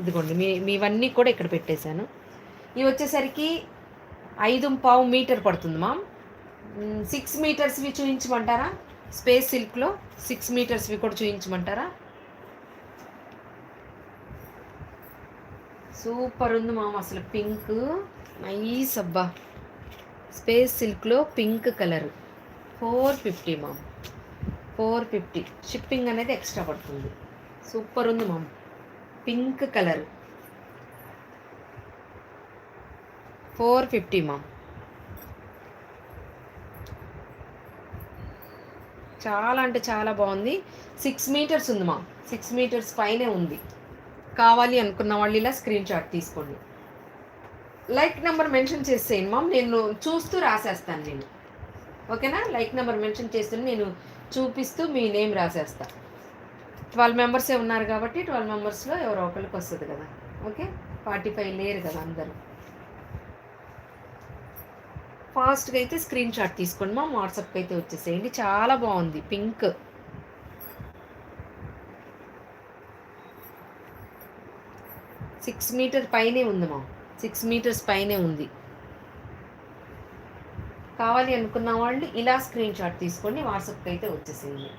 ఇదిగోండి మీవన్నీ కూడా ఇక్కడ పెట్టేశాను. ఇవి వచ్చేసరికి 5.25 మీటర్ పడుతుంది మామ్. 6 మీటర్స్వి చూపించమంటారా? స్పేస్ సిల్క్లో 6 మీటర్స్వి కూడా చూపించమంటారా? సూపర్ ఉంది మామ్, అసలు పింక్ నైస్ అబ్బా. స్పేస్ సిల్క్లో పింక్ కలర్ 450 మామ్, 450. షిప్పింగ్ అనేది ఎక్స్ట్రా పడుతుంది. సూపర్ ఉంది మామ్, పింక్ కలర్ 450 మామ్. చాలా అంటే చాలా బాగుంది. 6 మీటర్స్ ఉంది మామ్, 6 మీటర్స్ పైనే ఉంది. కావాలి అనుకున్న వాళ్ళు ఇలా స్క్రీన్ షాట్ తీసుకోండి. లైక్ నెంబర్ మెన్షన్ చేసేయండి మామ్, నేను చూస్తూ రాసేస్తాను నేను. ఓకేనా? లైక్ నెంబర్ మెన్షన్ చేస్తూ నేను చూపిస్తూ మీ నేమ్ రాసేస్తా. 12 మెంబర్సే ఉన్నారు కాబట్టి 12 మెంబర్స్లో ఎవరో ఒకరికి వస్తుంది కదా. ఓకే, 45 లేరు కదా అందరూ. ఫాస్ట్గా అయితే స్క్రీన్ షాట్ తీసుకోండి మా, వాట్సాప్కి అయితే వచ్చేసేయండి. చాలా బాగుంది పింక్. సిక్స్ మీటర్ పైనే ఉంది మా, 6 మీటర్స్ పైనే ఉంది. కావాలి అనుకున్న వాళ్ళు ఇలా స్క్రీన్ షాట్ తీసుకోండి, వాట్సాప్కి అయితే వచ్చేసేయండి.